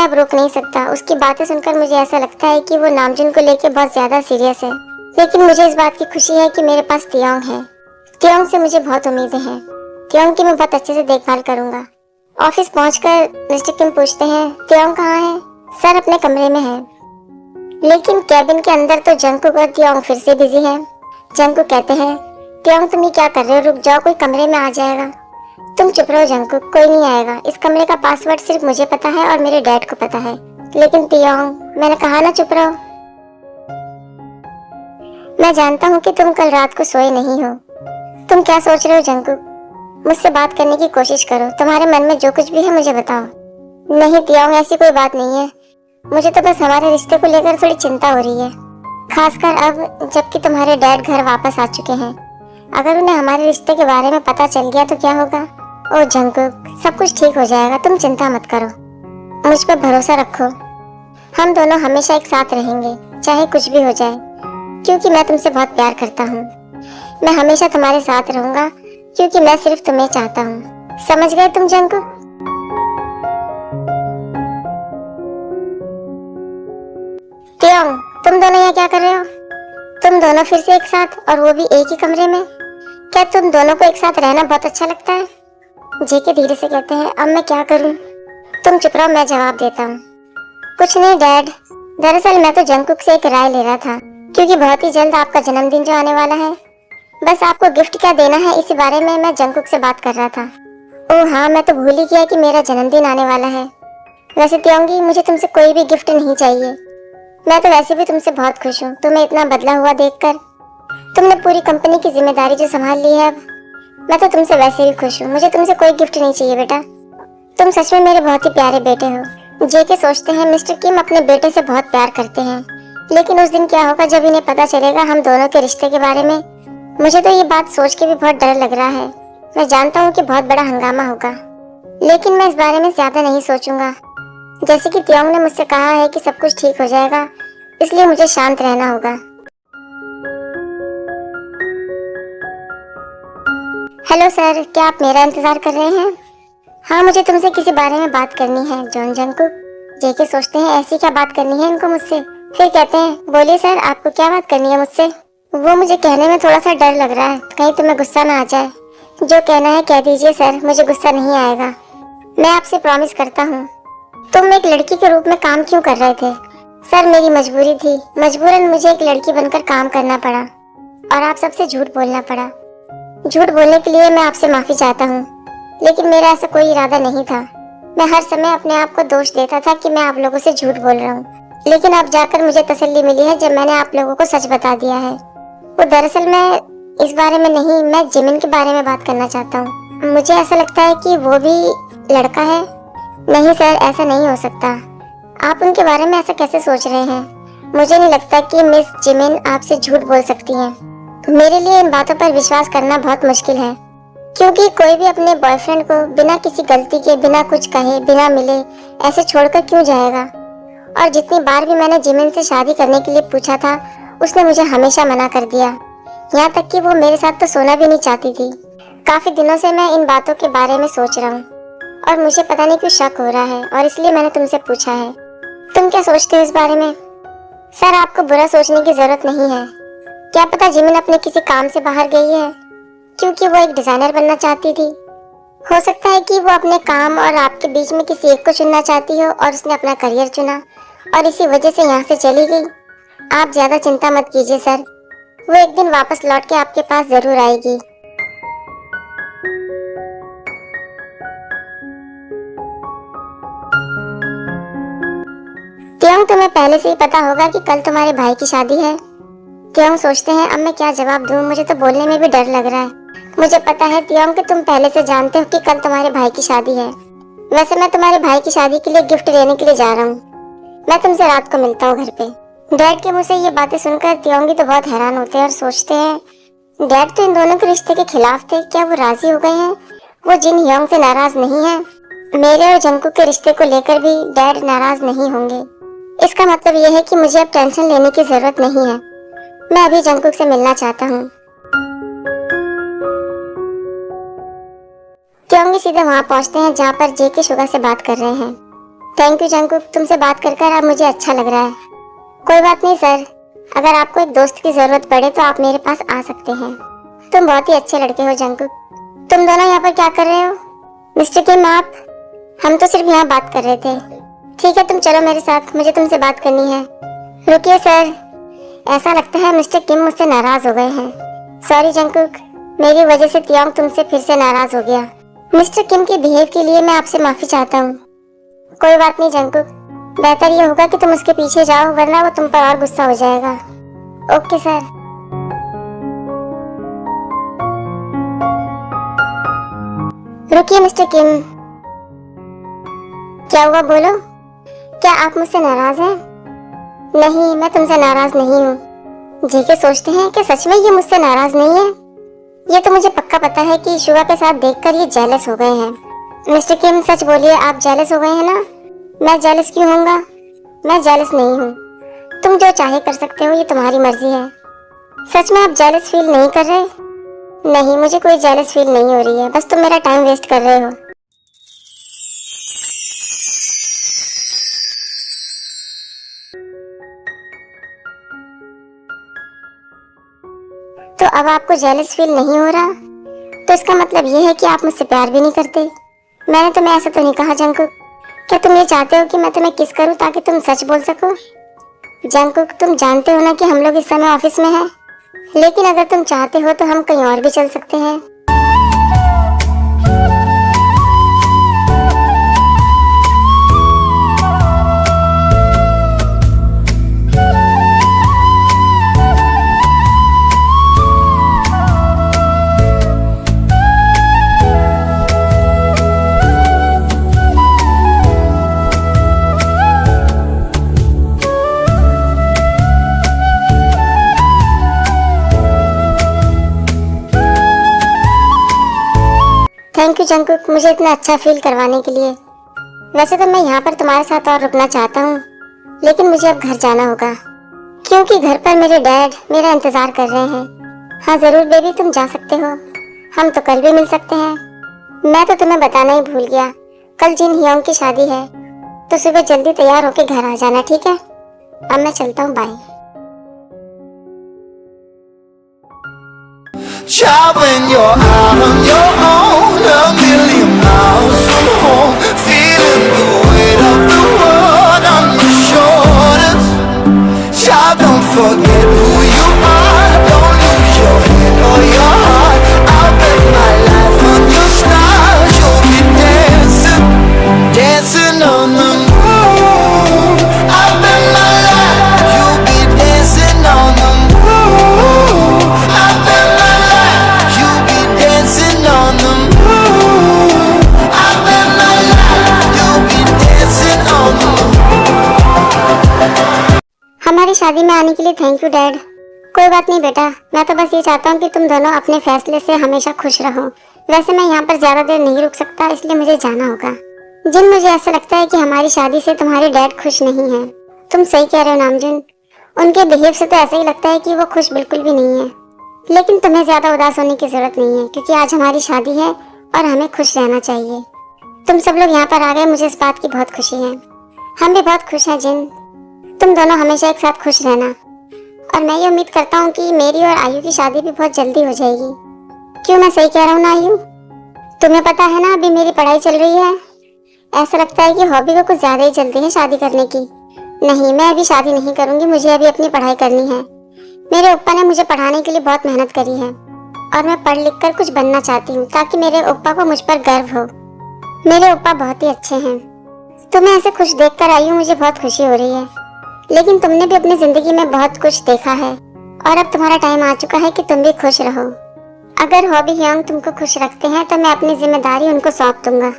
मैं अब रोक नहीं सकता। उसकी बातें सुनकर मुझे ऐसा लगता है कि वो नामजुन को लेकर बहुत ज्यादा सीरियस है। लेकिन मुझे इस बात की खुशी है कि मेरे पास तियोंग है। तियोंग से मुझे बहुत उम्मीदें हैं। तियोंग की मैं बहुत अच्छे से देखभाल करूंगा। ऑफिस पहुंचकर मिस्टर किम पूछते हैं, तियोंग कहाँ है? सर अपने कमरे में है। लेकिन कैबिन के अंदर तो जंगकुक और तियोंग फिर से बिजी है। जंगकुक कहते हैं, तियोंग तुम ये क्या कर रहे हो? रुक जाओ, कोई कमरे में आ जाएगा। तुम चुप रहो जंगकुक, कोई नहीं आएगा। इस कमरे का पासवर्ड सिर्फ मुझे पता है और मेरे डैड को पता है। लेकिन तियोंग, मैंने कहा ना चुप रहो। मैं जानता हूँ कि तुम कल रात को सोए नहीं हो। तुम क्या सोच रहे हो जंगकुक? मुझसे बात करने की कोशिश करो। तुम्हारे मन में जो कुछ भी है मुझे बताओ। नहीं तियोंग, ऐसी कोई बात नहीं है। मुझे तो बस हमारे रिश्ते को लेकर थोड़ी चिंता हो रही है, खासकर अब जबकि तुम्हारे डैड घर वापस आ चुके हैं। अगर उन्हें हमारे रिश्ते के बारे में पता चल गया तो क्या होगा? ओ जंगकुक, सब कुछ ठीक हो जाएगा, तुम चिंता मत करो। मुझ पर भरोसा रखो। हम दोनों हमेशा एक साथ रहेंगे, चाहे कुछ भी हो जाए, क्योंकि मैं तुमसे बहुत प्यार करता हूँ। मैं हमेशा तुम्हारे साथ रहूंगा क्योंकि मैं सिर्फ तुम्हें चाहता हूँ। समझ गए तुम जंगकुक? तियोंग, तुम दोनों यहाँ क्या कर रहे हो? तुम दोनों फिर से एक साथ, और वो भी एक ही कमरे में? क्या तुम दोनों को एक साथ रहना बहुत अच्छा लगता है? जेके धीरे से कहते हैं, अब मैं क्या करूं? तुम चुप रहो, मैं जवाब देता हूँ। कुछ नहीं डैड, दरअसल मैं तो जंगकुक से एक राय ले रहा था, क्योंकि बहुत ही जल्द आपका जन्मदिन जो आने वाला है। बस आपको गिफ्ट क्या देना है इसी बारे में मैं जंगकुक से बात कर रहा था। ओह हाँ, मैं तो भूल ही गया कि मेरा जन्मदिन आने वाला है। वैसे तियोंगी, मुझे तुमसे कोई भी गिफ्ट नहीं चाहिए। मैं तो वैसे भी तुमसे बहुत खुश हूँ, तुम्हें इतना बदला हुआ देखकर। तुमने पूरी कंपनी की जिम्मेदारी जो संभाल ली है अब। मैं तो तुमसे वैसे भी खुश हूँ, मुझे तुमसे कोई गिफ्ट नहीं चाहिए बेटा। तुम सच में मेरे बहुत ही प्यारे बेटे हो। जेके सोचते हैं मिस्टर किम अपने बेटे से बहुत प्यार करते हैं, लेकिन उस दिन क्या होगा जब इन्हें पता चलेगा हम दोनों के रिश्ते के बारे में? मुझे तो ये बात सोच के भी बहुत डर लग रहा है। मैं जानता हूँ कि बहुत बड़ा हंगामा होगा, लेकिन मैं इस बारे में ज्यादा नहीं सोचूंगा। जैसे कि तियोंग ने मुझसे कहा है कि सब कुछ ठीक हो जाएगा, इसलिए मुझे शांत रहना होगा। हेलो सर, क्या आप मेरा इंतजार कर रहे हैं? हाँ, मुझे तुमसे किसी बारे में बात करनी है जॉन जंगकुक। जेके सोचते हैं ऐसी क्या बात करनी है इनको मुझसे। फिर कहते हैं, बोलिए सर, आपको क्या बात करनी है मुझसे? वो मुझे कहने में थोड़ा सा डर लग रहा है, कहीं तुम्हें गुस्सा ना आ जाए। जो कहना है कह दीजिए सर, मुझे गुस्सा नहीं आएगा। मैं आपसे प्रॉमिस करता हूँ। तुम एक लड़की के रूप में काम क्यों कर रहे थे? सर मेरी मजबूरी थी, मजबूरन मुझे एक लड़की बनकर काम करना पड़ा और आप सबसे झूठ बोलना पड़ा। झूठ बोलने के लिए मैं आपसे माफी चाहता हूँ, लेकिन मेरा ऐसा कोई इरादा नहीं था। मैं हर समय अपने आप को दोष देता था कि मैं आप लोगों से झूठ बोल रहा हूँ, लेकिन अब जाकर मुझे तसल्ली मिली है जब मैंने आप लोगों को सच बता दिया है। वो दरअसल मैं इस बारे में नहीं, मैं जिमिन के बारे में बात करना चाहता हूँ। मुझे ऐसा लगता है कि वो भी लड़का है। नहीं सर, ऐसा नहीं हो सकता। आप उनके बारे में ऐसा कैसे सोच रहे हैं? मुझे नहीं लगता कि मिस जिमिन आपसे झूठ बोल सकती हैं। मेरे लिए इन बातों पर विश्वास करना बहुत मुश्किल है, क्योंकि कोई भी अपने बॉयफ्रेंड को बिना किसी गलती के, बिना कुछ कहे, बिना मिले ऐसे छोड़कर क्यों जाएगा? और जितनी बार भी मैंने जिमिन से शादी करने के लिए पूछा था, उसने मुझे हमेशा मना कर दिया। यहाँ तक कि वो मेरे साथ तो सोना भी नहीं चाहती थी। काफी दिनों से मैं इन बातों के बारे में सोच रहा हूँ और मुझे पता नहीं क्यों शक हो रहा है, और इसलिए मैंने तुमसे पूछा है। तुम क्या सोचते हो इस बारे में? सर आपको बुरा सोचने की जरूरत नहीं है। क्या पता जिमिन अपने किसी काम से बाहर गई है, क्योंकि वो एक डिजाइनर बनना चाहती थी। हो सकता है कि वो अपने काम और आपके बीच में किसी एक को चुनना चाहती हो और उसने अपना करियर चुना और इसी वजह से यहाँ से चली गई। आप ज्यादा चिंता मत कीजिए सर, वो एक दिन वापस लौट के आपके पास जरूर आएगी। क्यों, तुम्हें पहले से ही पता होगा कि कल तुम्हारे भाई की शादी है। क्यों सोचते हैं अब मैं क्या जवाब दूं, मुझे तो बोलने में भी डर लग रहा है। मुझे पता है तियोंग कि तुम पहले से जानते हो कि कल तुम्हारे भाई की शादी है। वैसे मैं तुम्हारे भाई की शादी के लिए गिफ्ट लेने के लिए जा रहा हूँ। मैं तुमसे रात को मिलता हूँ घर पे। डैड के मुंह से ये बातें सुनकर तियोंगी तो बहुत हैरान होते हैं और सोचते हैं डैड तो इन दोनों के रिश्ते के खिलाफ थे, क्या वो राजी हो गए हैं? वो जिन ह्योंग से नाराज नहीं है। मेरे और जंगकुक के रिश्ते को लेकर भी डैड नाराज नहीं होंगे। इसका मतलब ये है कि मुझे अब टेंशन लेने की जरूरत नहीं है। मैं अभी जंगकुक से मिलना चाहता हूँ। क्योंकि सीधे वहाँ पहुँचते हैं जहाँ पर जेके शुगा से बात कर रहे हैं। थैंक यू जंकुक, तुमसे बात कर कर अब मुझे अच्छा लग रहा है। कोई बात नहीं सर, अगर आपको एक दोस्त की जरूरत पड़े तो आप मेरे पास आ सकते हैं। तुम बहुत ही अच्छे लड़के हो जंकुक। तुम दोनों यहाँ पर क्या कर रहे हो? मिस्टर किम आप? हम तो सिर्फ यहाँ बात कर रहे थे। ठीक है, तुम चलो मेरे साथ, मुझे तुमसे बात करनी है। रुकिए सर, ऐसा लगता है मिस्टर किम मुझसे नाराज हो गए हैं। सॉरी जंकुक, मेरी वजह से तियांग तुमसे फिर से नाराज हो गया। मिस्टर किम के बिहेव के लिए मैं आपसे माफी चाहता हूँ। कोई बात नहीं जंकुक, बेहतर ये होगा कि तुम उसके पीछे जाओ, वरना वो तुम पर और गुस्सा हो जाएगा। Okay sir. रुकिए मिस्टर किम। क्या हुआ, बोलो। क्या आप मुझसे नाराज हैं? नहीं, मैं तुमसे नाराज नहीं हूँ। जेके सोचते हैं कि सच में ये मुझसे नाराज नहीं है। ये तो मुझे पक्का पता है कि शुगा के साथ देखकर ये जेलस हो गए हैं। मिस्टर किम सच बोलिए, आप जेलस हो गए हैं ना? मैं जेलस क्यों होऊंगा? मैं जेलस नहीं हूँ। तुम जो चाहे कर सकते हो, ये तुम्हारी मर्जी है। सच में आप जेलस फील नहीं कर रहे? नहीं, मुझे कोई जेलस फील नहीं हो रही है, बस तुम मेरा टाइम वेस्ट कर रहे हो। तो अब आपको जेलस फील नहीं हो रहा? तो इसका मतलब ये है कि आप मुझसे प्यार भी नहीं करते। मैंने तुम्हें ऐसा तो नहीं कहा जंकुक। क्या तुम ये चाहते हो कि मैं तुम्हें किस करूं ताकि तुम सच बोल सको? जंकुक, तुम जानते हो ना कि हम लोग इस समय ऑफिस में हैं। लेकिन अगर तुम चाहते हो तो हम कहीं और भी चल सकते हैं। थैंक यू जंकुक, मुझे इतना अच्छा फील करवाने के लिए। वैसे तो मैं यहाँ पर तुम्हारे साथ और रुकना चाहता हूँ, लेकिन मुझे अब घर जाना होगा, क्योंकि घर पर मेरे डैड मेरा इंतजार कर रहे हैं। हाँ जरूर बेबी, तुम जा सकते हो। हम तो कल भी मिल सकते हैं। मैं तो तुम्हें बताना ही भूल गया, कल जिन हियोंग की शादी है, तो सुबह जल्दी तैयार होके घर आ जाना, ठीक है? अब मैं चलता हूँ, bye. Child, when you're out on your own, a million miles from home, feeling the weight of the world on your shoulders. Child, don't forget who you are, don't lose your head or your heart. I'll bet my life on your stars, you'll be dancing, dancing on the moon. I'll bet my life, you'll be dancing on the moon. I'll bet my life, you'll be dancing on the moon. I'll bet my life, you'll be dancing on the moon. हमारी शादी में आने के लिए thank you dad. कोई बात नहीं बेटा, मैं तो बस ये चाहता हूँ कि तुम दोनों अपने फैसले से हमेशा खुश रहो। वैसे मैं यहाँ पर ज्यादा देर नहीं रुक सकता, इसलिए मुझे जाना होगा। जिन, मुझे ऐसा लगता है कि हमारी शादी से तुम्हारे डैड खुश नहीं हैं। तुम सही कह रहे हो नामजिन, उनके बिहेव से तो ऐसा ही लगता है कि वो खुश बिल्कुल भी नहीं है। लेकिन तुम्हें ज्यादा उदास होने की जरूरत नहीं है, क्योंकि आज हमारी शादी है और हमें खुश रहना चाहिए। तुम सब लोग यहाँ पर आ गए, मुझे इस बात की बहुत खुशी है। हम भी बहुत खुश हैं जिन, तुम दोनों हमेशा एक साथ खुश रहना। और मैं ये उम्मीद करता हूँ कि मेरी और आयु की शादी भी बहुत जल्दी हो जाएगी। क्यों, मैं सही कह रहा हूँ ना आयु? तुम्हें पता है ना, अभी मेरी पढ़ाई चल रही है। ऐसा लगता है कि हॉबी को कुछ ज्यादा ही जल्दी है शादी करने की। नहीं, मैं अभी शादी नहीं करूंगी, मुझे अभी अपनी पढ़ाई करनी है। मेरे ओप्पा ने मुझे पढ़ाने के लिए बहुत मेहनत करी है, और मैं पढ़ लिख कर कुछ बनना चाहती हूँ, ताकि मेरे ओप्पा को मुझ पर गर्व हो। मेरे ओप्पा बहुत ही अच्छे हैं। तुम्हें ऐसे खुश देखकर आई हूँ, मुझे बहुत खुशी हो रही है। लेकिन तुमने भी अपनी जिंदगी में बहुत कुछ देखा है, और अब तुम्हारा टाइम आ चुका है कि तुम भी खुश रहो। अगर हॉबी हियोंग तुमको खुश रखते हैं तो मैं अपनी जिम्मेदारी उनको सौंप दूंगा।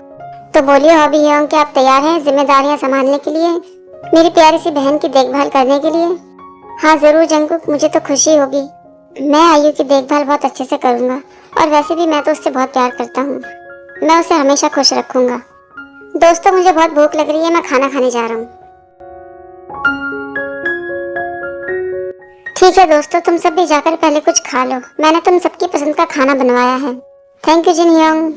तो बोलिए हॉबी हियोंग, क्या आप तैयार हैं जिम्मेदारियां संभालने के लिए, मेरी प्यारी सी बहन की देखभाल करने के लिए? हाँ जरूर जंकुक, मुझे तो खुशी होगी। मैं आयु की देखभाल बहुत अच्छे से करूंगा, और वैसे भी मैं तो उससे बहुत प्यार करता हूँ। मैं उसे हमेशा खुश रखूंगा। दोस्तों, मुझे बहुत भूख लग रही है, मैं खाना खाने जा रहा हूँ। ठीक है दोस्तों, तुम सब भी जाकर पहले कुछ खा लो। मैंने तुम सबकी पसंद का खाना बनवाया है। Thank you Jin हियोंग।